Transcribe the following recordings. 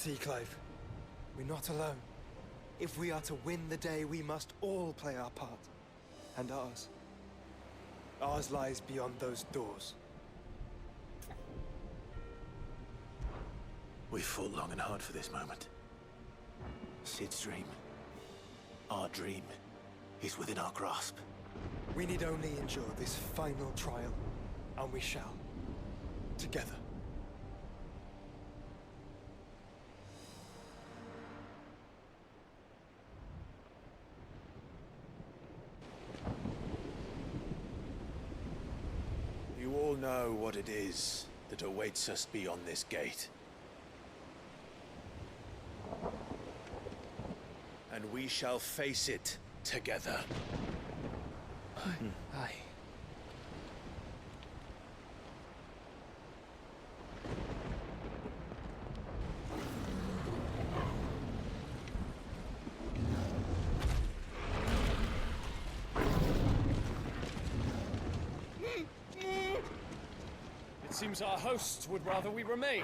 See, Clive, we're not alone. If we are to win the day, we must all play our part. And ours. Ours lies beyond those doors. We fought long and hard for this moment. Sid's dream, our dream, is within our grasp. We need only endure this final trial, and we shall. Together. You all know what it is that awaits us beyond this gate. And we shall face it together. Aye. It seems our hosts would rather we remain.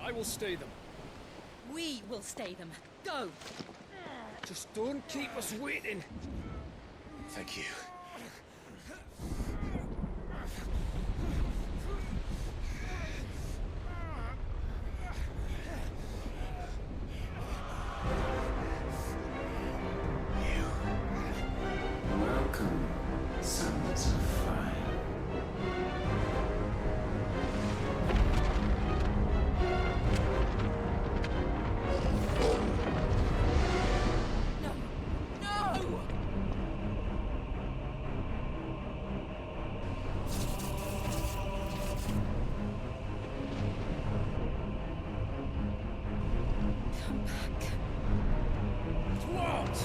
I will stay them. We will stay them. Go! Just don't keep us waiting. Thank you. Welcome, sons of fire. No! No! Come back. What?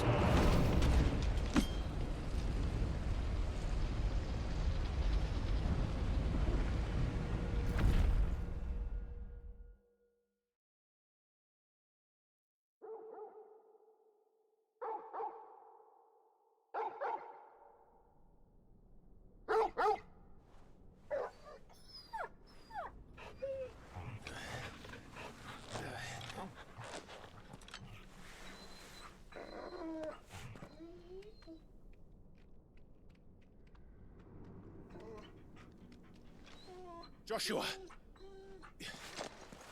Joshua!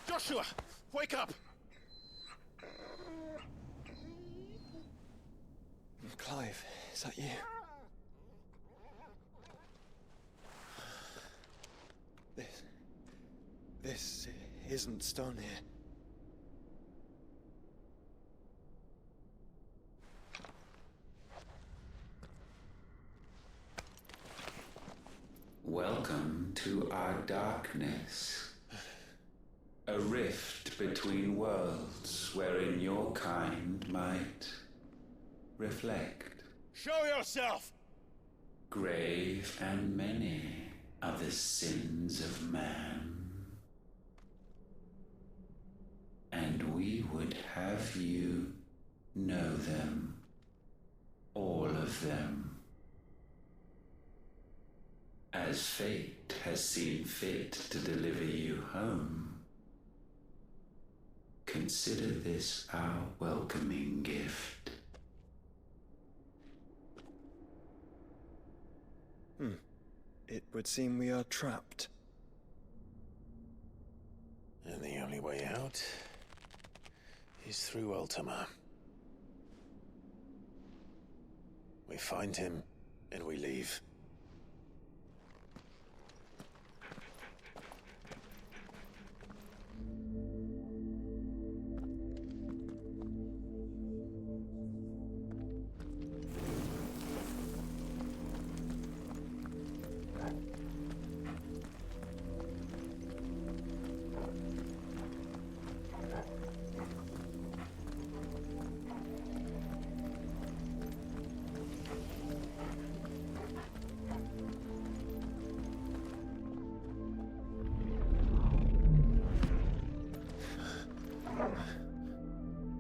Joshua! Wake up! Clive, is that you? This isn't stone here. Welcome to our darkness. A rift between worlds wherein your kind might reflect. Show yourself! Grave and many are the sins of man. And we would have you know them. All of them. As fate has seen fit to deliver you home, consider this our welcoming gift. It would seem we are trapped. And the only way out is through Ultima. We find him, and we leave.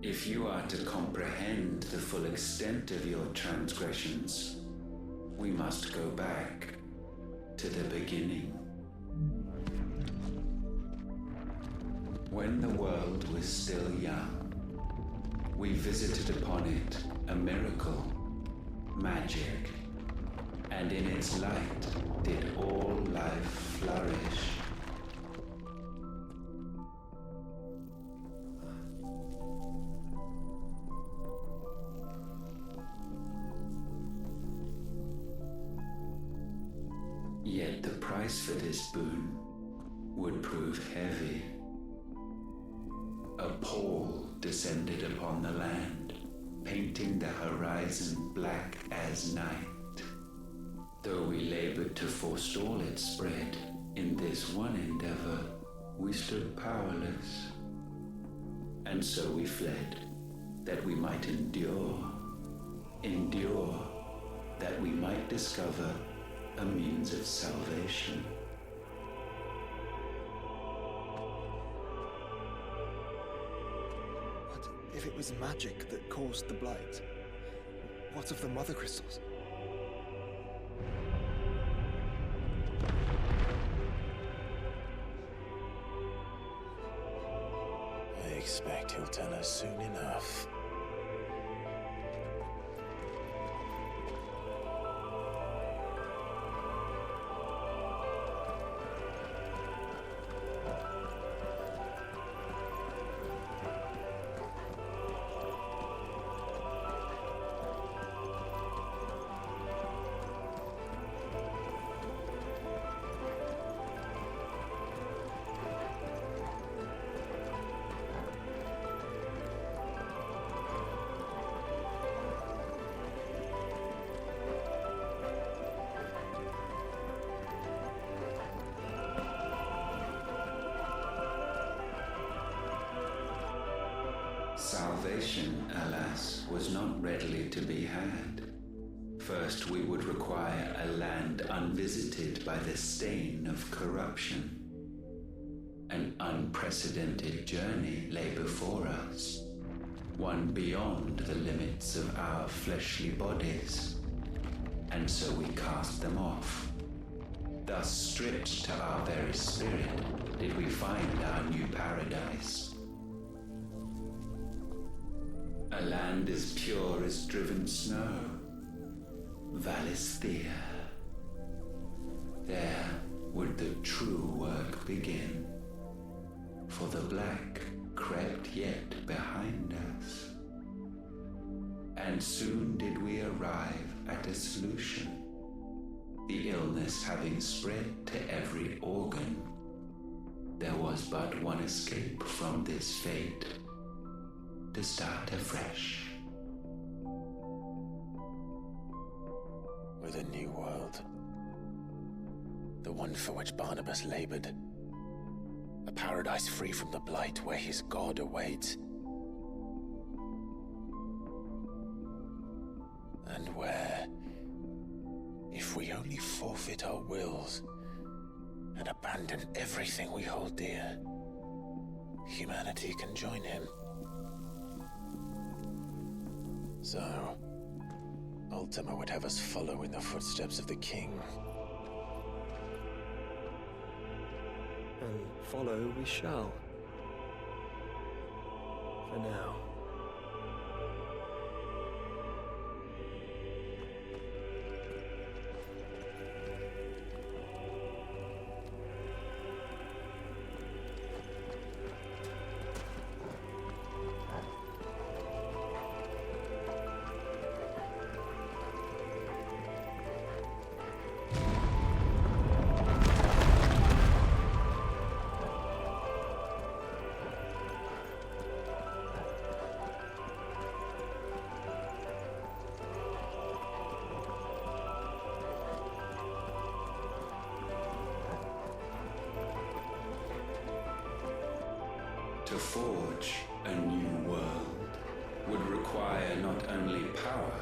If you are to comprehend the full extent of your transgressions, we must go back to the beginning. When the world was still young, we visited upon it a miracle, magic, and in its light did all life flourish. Yet the price for this boon would prove heavy. A pall descended upon the land, painting the horizon black as night. Though we labored to forestall its spread, in this one endeavor we stood powerless. And so we fled, that we might endure, that we might discover a means of salvation. But if it was magic that caused the blight, what of the mother crystals? I expect he'll tell us soon enough. Salvation, alas, was not readily to be had. First, we would require a land unvisited by the stain of corruption. An unprecedented journey lay before us, one beyond the limits of our fleshly bodies. And so we cast them off. Thus, stripped to our very spirit, did we find our new paradise. A land as pure as driven snow, Valisthea. There would the true work begin, for the black crept yet behind us. And soon did we arrive at a solution, the illness having spread to every organ. There was but one escape from this fate, to start afresh. With a new world. The one for which Barnabas labored. A paradise free from the blight where his God awaits. And where, if we only forfeit our wills and abandon everything we hold dear, humanity can join him. So, Ultima would have us follow in the footsteps of the king. And follow we shall. For now. To forge a new world would require not only power,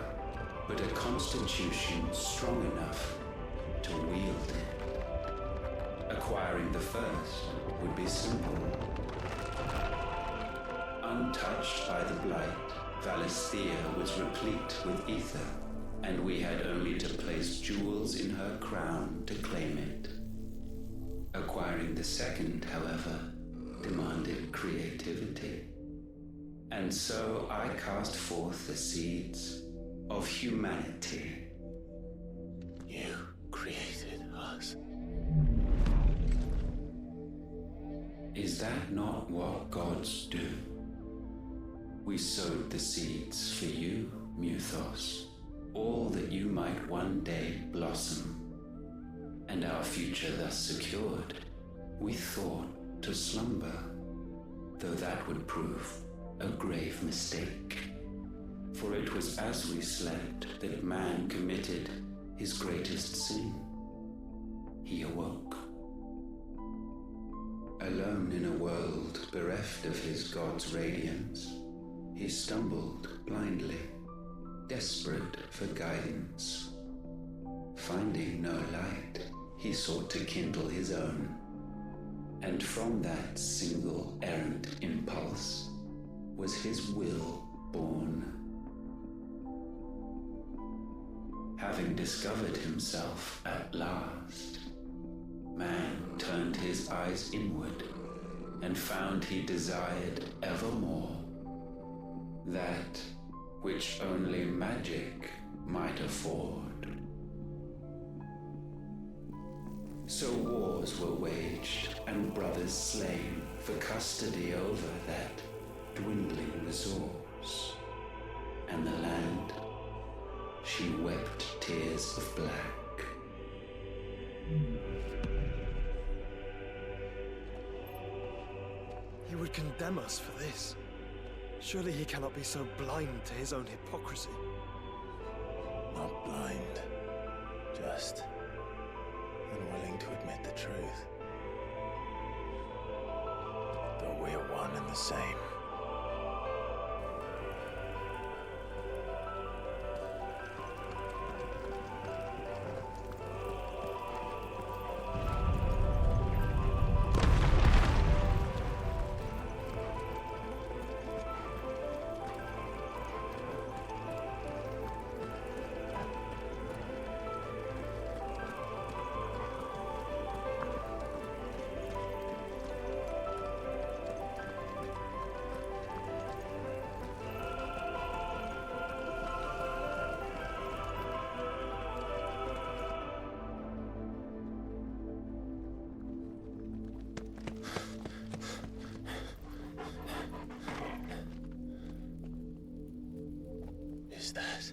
but a constitution strong enough to wield it. Acquiring the first would be simple. Untouched by the blight, Valisthea was replete with ether and we had only to place jewels in her crown to claim it. Acquiring the second, however, demanded creativity. And so I cast forth the seeds of humanity. You created us. Is that not what gods do? We sowed the seeds for you, Muthos, all that you might one day blossom. And our future thus secured, we thought to slumber, though that would prove a grave mistake. For it was as we slept that man committed his greatest sin. He awoke. Alone in a world bereft of his god's radiance, he stumbled blindly, desperate for guidance. Finding no light, he sought to kindle his own, and from that single errant impulse was his will born. Having discovered himself at last, man turned his eyes inward and found he desired evermore that which only magic might afford. So wars were waged and brothers slain for custody over that dwindling resource, and the land, she wept tears of black. He would condemn us for this. Surely he cannot be so blind to his own hypocrisy. Not blind, just unwilling to admit the truth. Though we're one and the same. Is that?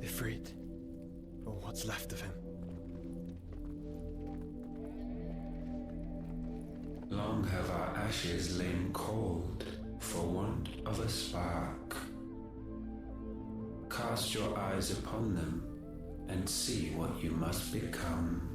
Ifrit, or what's left of him. Long have our ashes lain cold for want of a spark. Cast your eyes upon them and see what you must become.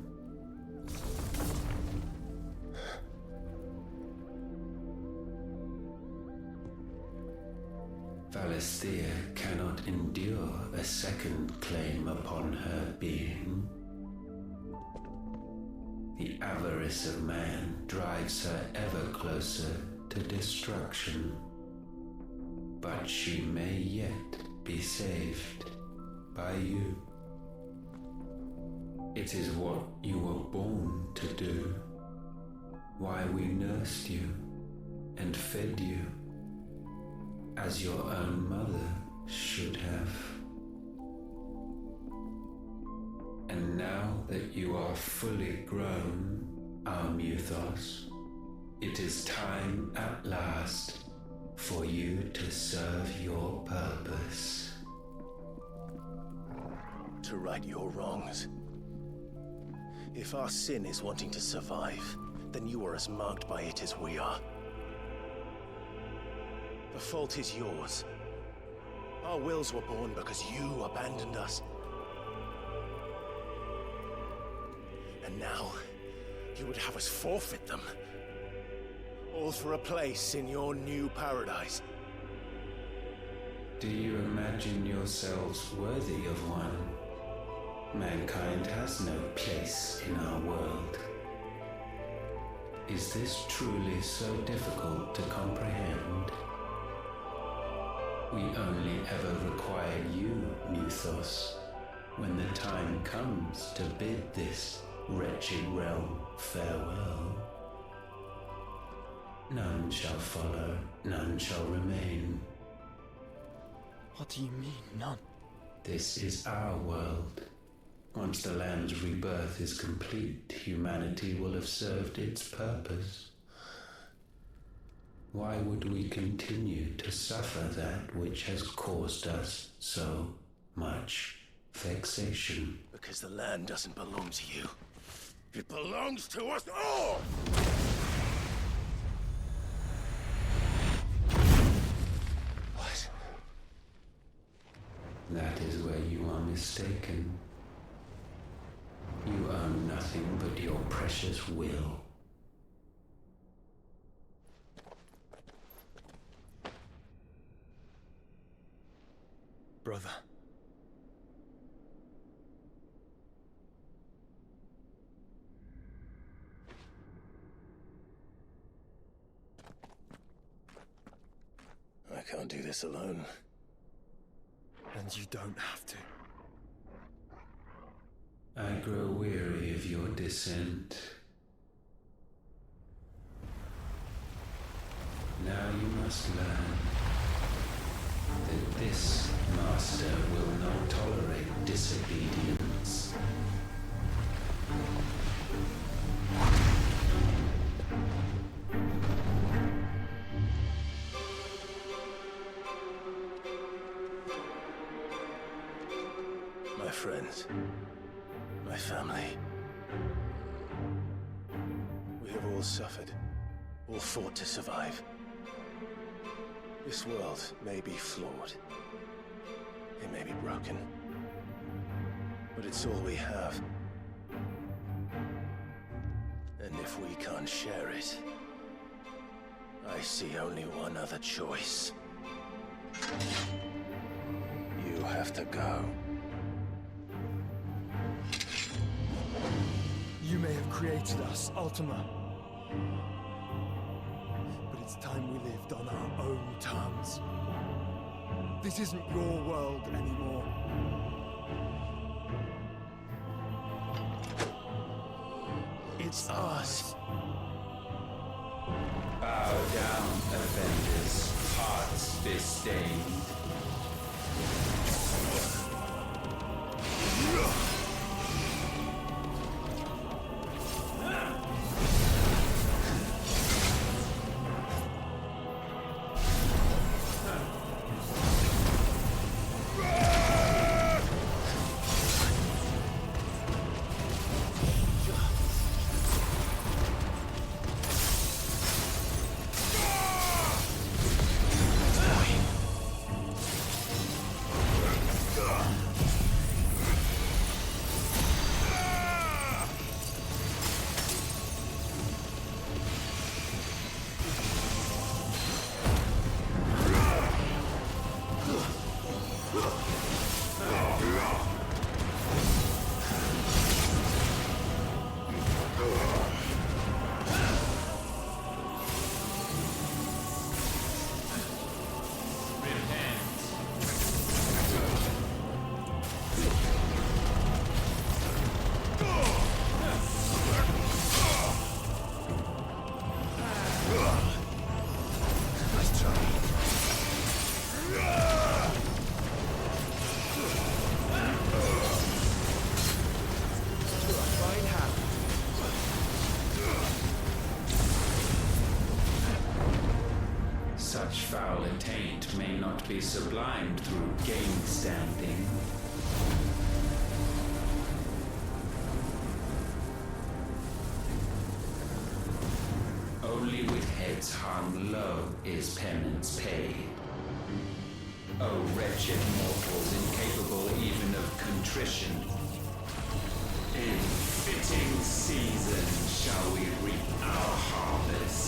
Valisthea cannot endure a second claim upon her being. The avarice of man drives her ever closer to destruction. But she may yet be saved by you. It is what you were born to do, why we nursed you and fed you, as your own mother should have. And now that you are fully grown, our Muthos, it is time at last for you to serve your purpose. To right your wrongs. If our sin is wanting to survive, then you are as marked by it as we are. The fault is yours. Our wills were born because you abandoned us. And now, you would have us forfeit them. All for a place in your new paradise. Do you imagine yourselves worthy of one? Mankind has no place in our world. Is this truly so difficult to comprehend? We only ever require you, Nuthos, when the time comes to bid this wretched realm farewell. None shall follow, none shall remain. What do you mean, none? This is our world. Once the land's rebirth is complete, humanity will have served its purpose. Why would we continue to suffer that which has caused us so much vexation? Because the land doesn't belong to you. It belongs to us all! What? That is where you are mistaken. You own nothing but your precious will. Brother. I can't do this alone. And you don't have to. I grow weary of your dissent. Now you must learn that this master will not tolerate disobedience. My friends, my family. We have all suffered, all fought to survive. This world may be flawed. It may be broken. But it's all we have. And if we can't share it, I see only one other choice. You have to go. You may have created us, Ultima. But it's time we lived on our own terms. This isn't your world anymore. It's us. Bow down, offenders, hearts disdained. Such foul attaint may not be sublimed through game standing. Only with heads hung low is penance paid. O wretched mortals incapable even of contrition, in fitting season shall we reap our harvest.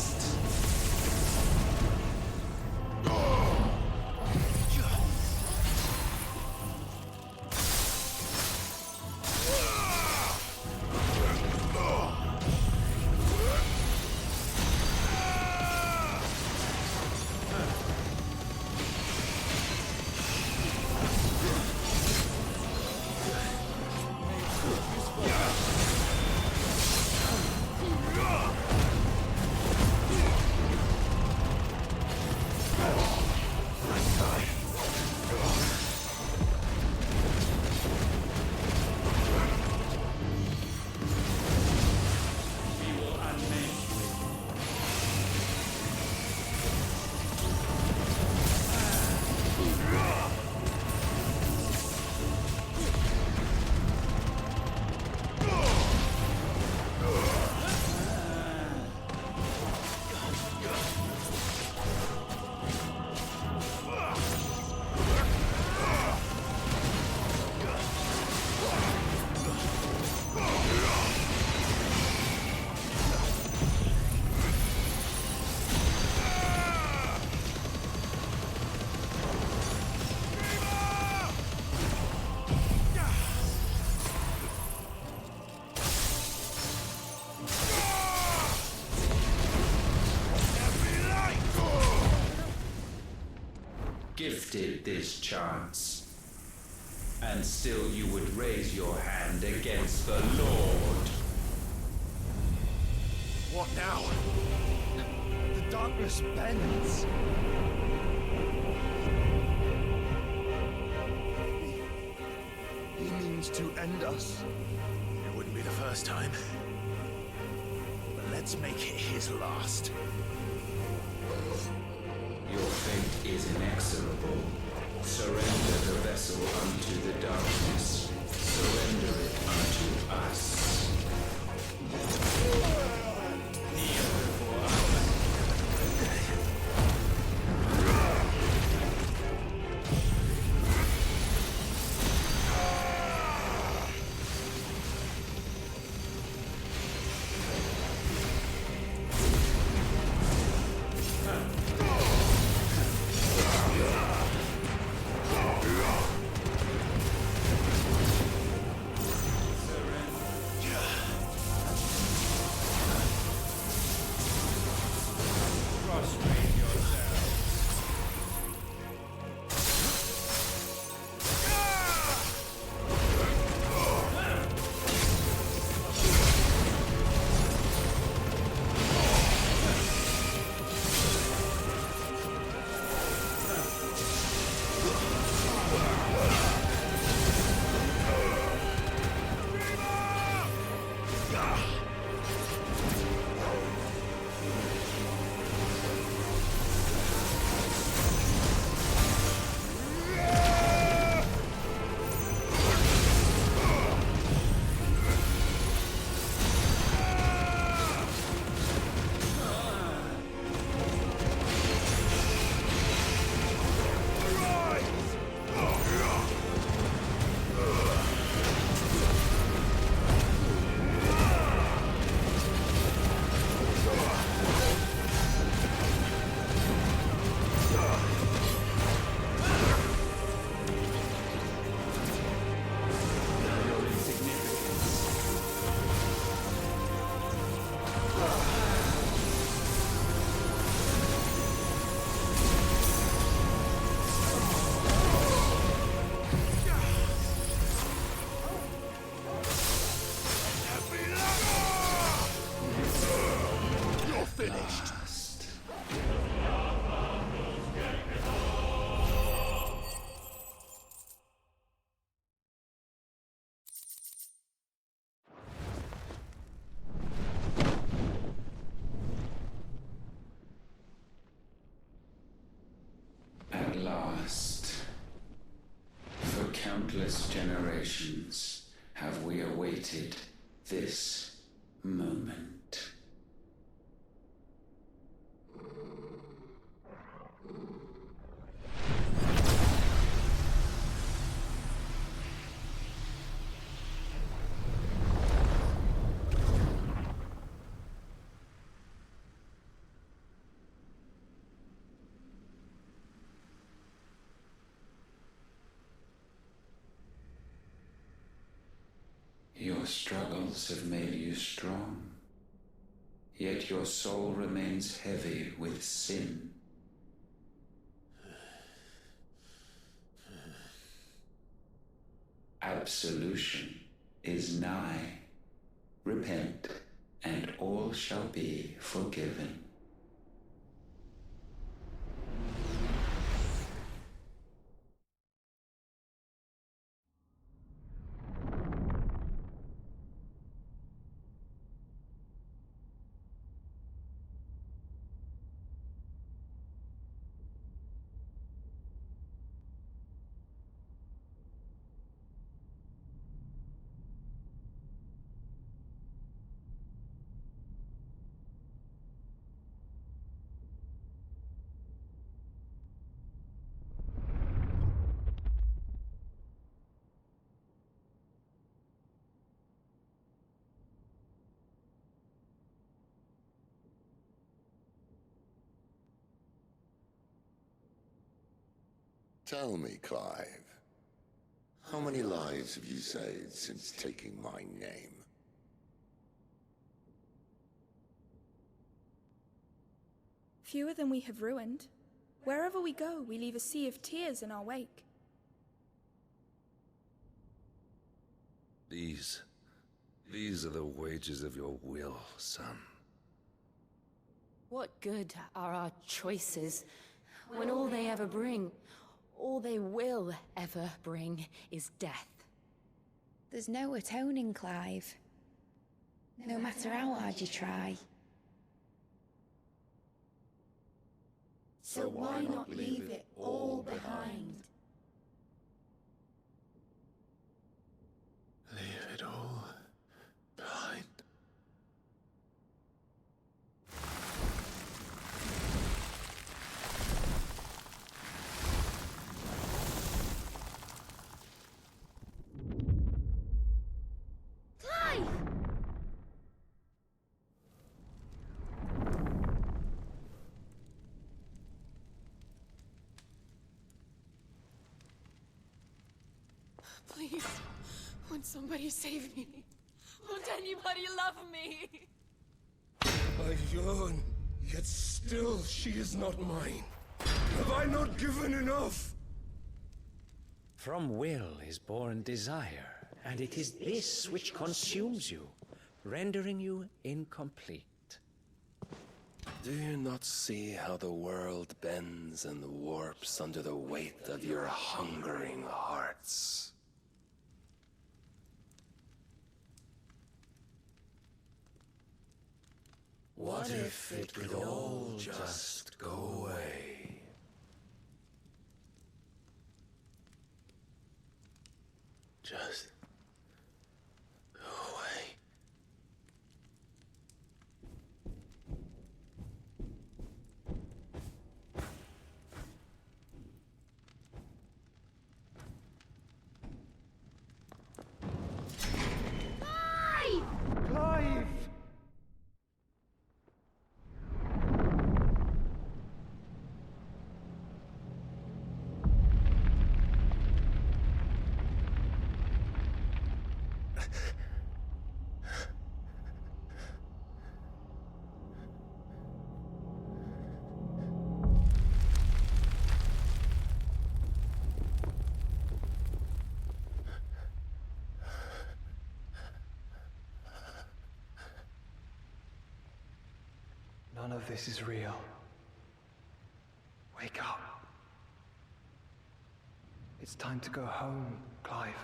it this chance. And still you would raise your hand against the Lord. What now? The darkness bends. He means to end us. It wouldn't be the first time. But let's make it his last. Your fate is inexorable. Surrender the vessel unto the darkness. Surrender it unto us. Kneel before our... At last, for countless generations, have we awaited this moment. Your struggles have made you strong, yet your soul remains heavy with sin. Absolution is nigh. Repent, and all shall be forgiven. Tell me, Clive, how many lives have you saved since taking my name? Fewer than we have ruined. Wherever we go, we leave a sea of tears in our wake. These are the wages of your will, son. What good are our choices when all they ever bring, all they will ever bring, is death? There's no atoning, Clive. No matter how hard you try. So why not leave it all behind? Leave it all behind. Clive! Please, won't somebody save me? Won't anybody love me? I yearn, yet still she is not mine. Have I not given enough? From will is born desire, and it is this which consumes you, rendering you incomplete. Do you not see how the world bends and warps under the weight of your hungering hearts? What if it could all just go away? Just go away. Clive! None of this is real. Wake up. It's time to go home, Clive.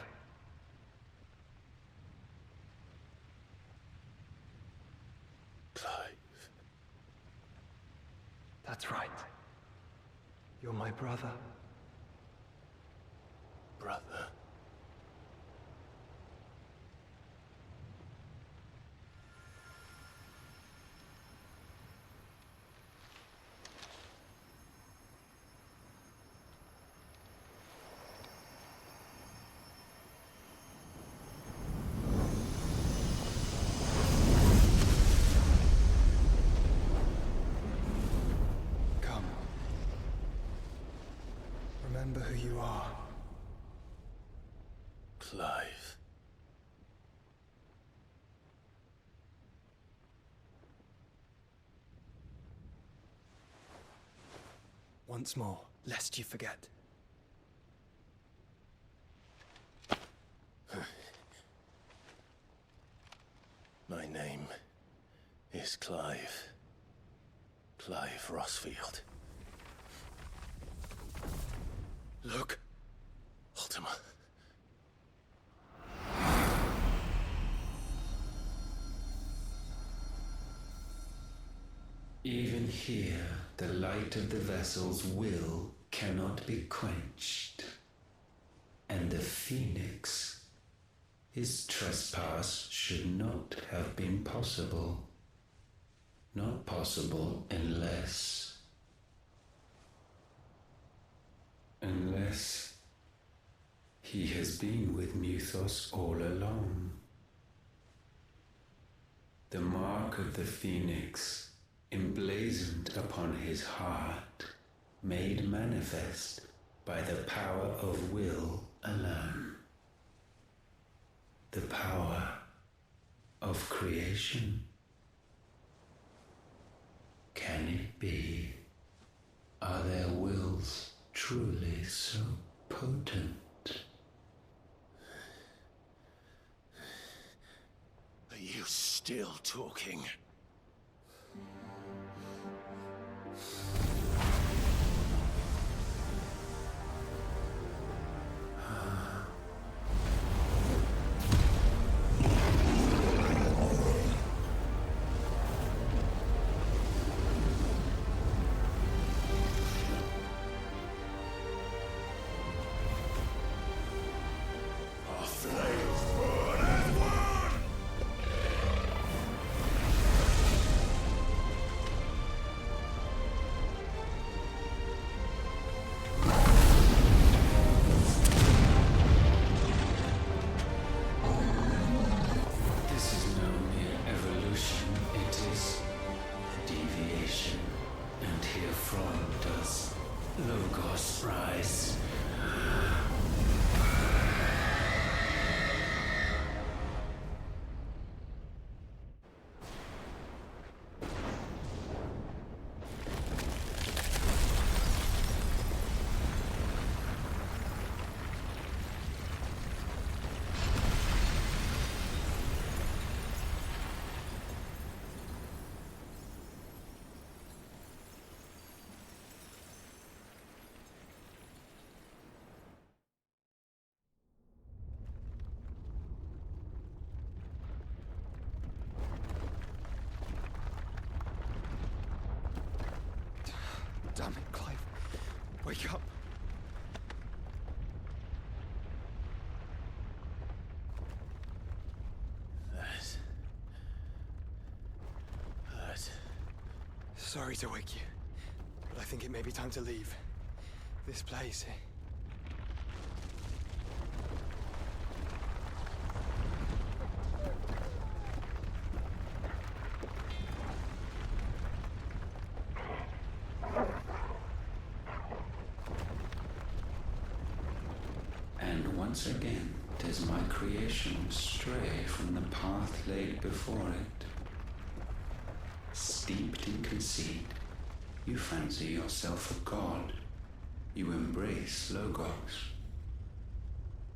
Clive. That's right. You're my brother. Brother. Come. Remember who you are. Clive. Once more, lest you forget. My name is Clive. Clive Rosfield. Look, Ultima. Even here, the light of the vessel's will cannot be quenched. And the Phoenix, his trespass should not have been possible. Not possible unless he has been with Muthos all along. The mark of the Phoenix, emblazoned upon his heart, made manifest by the power of will alone. The power of creation. Can it be? Are their wills truly so potent? Are you still talking? Logos rise. Damn it, Clive. Wake up. Hurt. Sorry to wake you, but I think it may be time to leave. This place. Once again does my creation stray from the path laid before it. Steeped in conceit, you fancy yourself a god. You embrace Logos.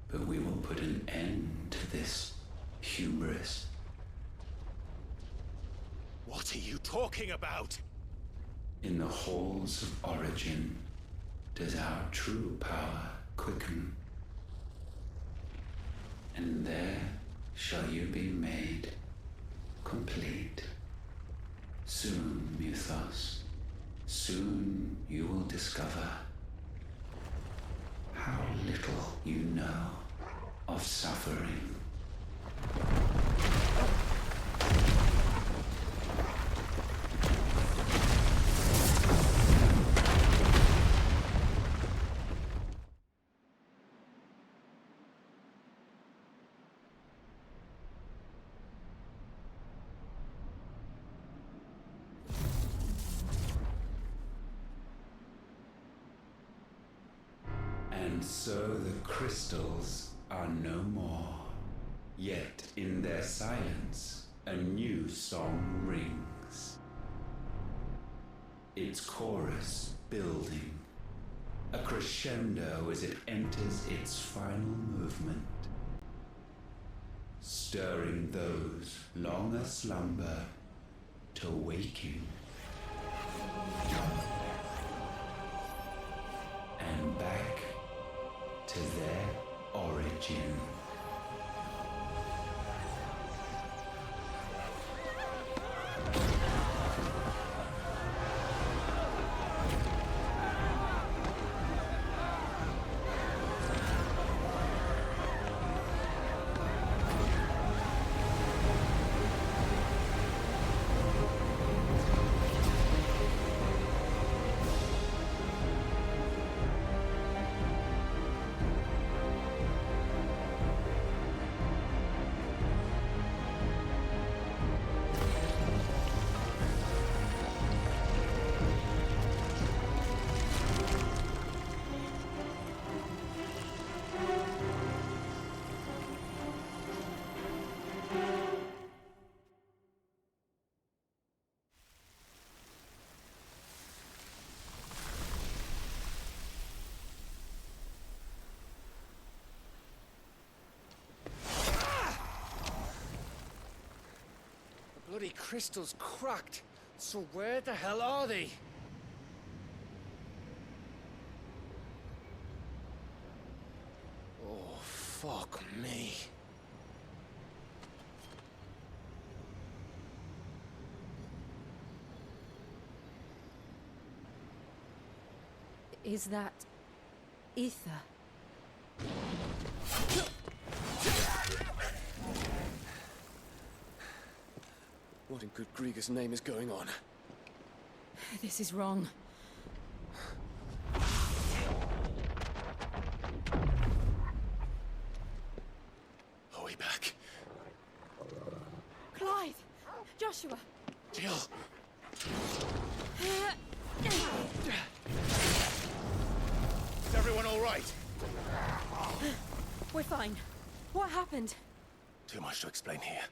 But we will put an end to this hubris. What are you talking about? In the halls of origin does our true power quicken. And there shall you be made complete. Soon, Mythos, soon you will discover how little you know of suffering. And so the crystals are no more. Yet in their silence, a new song rings. Its chorus building, a crescendo as it enters its final movement, stirring those long aslumber to waking. And back to their origin. crystal's cracked. So where the hell are they? Oh, fuck me. Is that ether? What in good Grieger's name is going on? This is wrong. Are we back? Clive! Joshua! Jill! Is everyone all right? We're fine. What happened? Too much to explain here.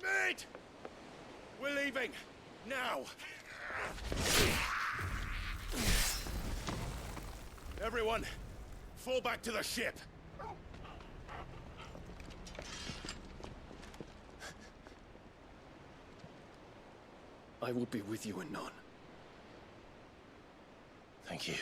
Mate! We're leaving! Now! Everyone, fall back to the ship! I will be with you anon. Thank you.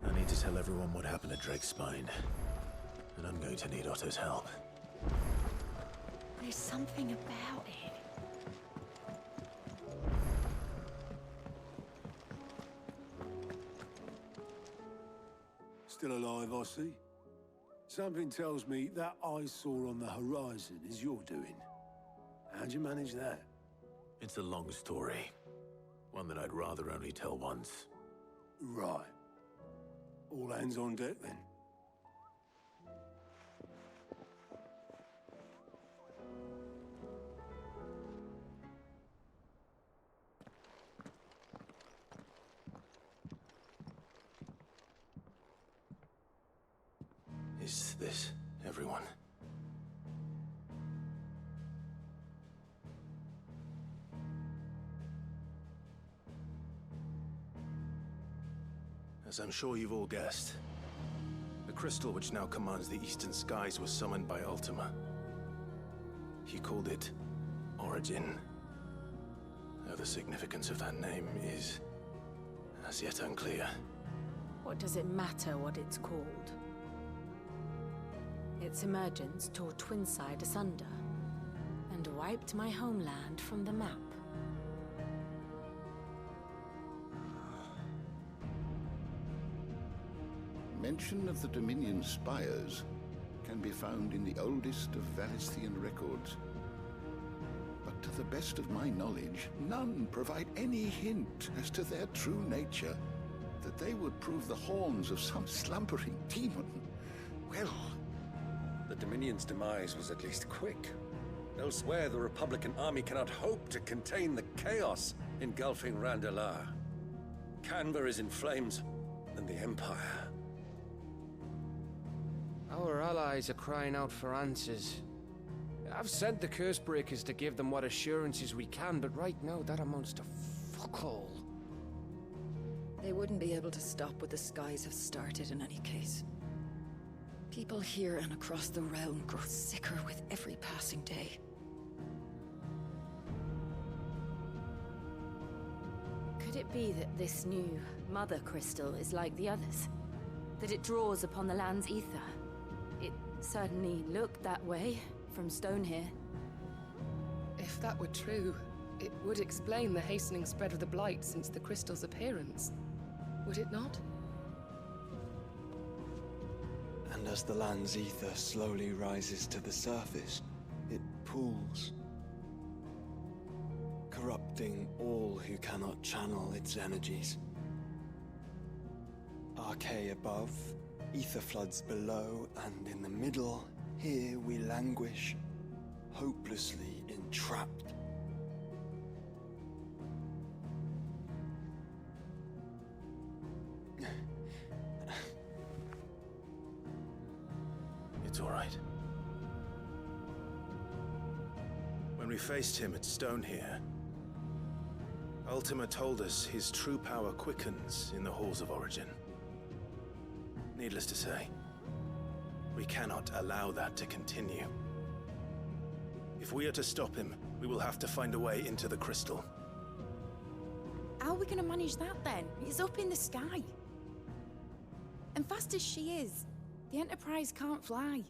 I need to tell everyone what happened at Drake's Spine. And I'm going to need Otto's help. There's something about it. Still alive, I see. Something tells me that eyesore on the horizon is your doing. How'd you manage that? It's a long story. One that I'd rather only tell once. Right. All hands on deck, then. Is this everyone? As I'm sure you've all guessed, the crystal which now commands the eastern skies was summoned by Ultima. He called it Origin. Though the significance of that name is as yet unclear. What does it matter what it's called? Its emergence tore Twinside asunder and wiped my homeland from the map. Mention of the Dominion spires can be found in the oldest of Valisthian records. But to the best of my knowledge, none provide any hint as to their true nature. That they would prove the horns of some slumbering demon. Well... The Dominion's demise was at least quick. Elsewhere, the Republican army cannot hope to contain the chaos engulfing Randalar. Canva is in flames, and the Empire... Our allies are crying out for answers. I've sent the Cursebreakers to give them what assurances we can, but right now that amounts to fuck all. They wouldn't be able to stop what the skies have started in any case. People here and across the realm grow sicker with every passing day. Could it be that this new Mother Crystal is like the others? That it draws upon the land's ether? It certainly looked that way from stone here. If that were true, it would explain the hastening spread of the Blight since the crystal's appearance. Would it not? And as the land's ether slowly rises to the surface, it pools, corrupting all who cannot channel its energies. Archay above, ether floods below, and in the middle, here we languish, hopelessly entrapped. It's all right. When we faced him at Stone here, Ultima told us his true power quickens in the Halls of Origin. Needless to say, we cannot allow that to continue. If we are to stop him, we will have to find a way into the crystal. How are we gonna manage that then? It's up in the sky. And fast as she is, the Enterprise can't fly.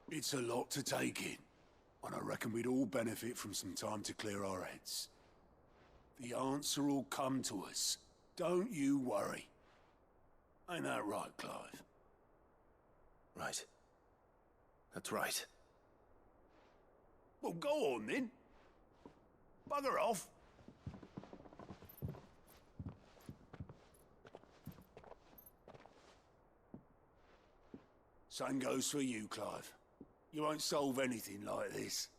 It's a lot to take in, and I reckon we'd all benefit from some time to clear our heads. The answer will come to us. Don't you worry. Ain't that right, Clive? Right. That's right. Well, go on then. Bugger off. Same goes for you, Clive. You won't solve anything like this.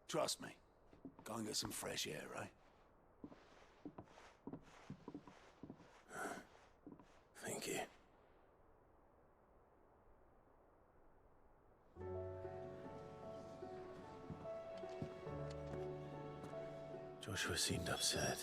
Trust me. Go and get some fresh air, eh? Thank you. Joshua seemed upset.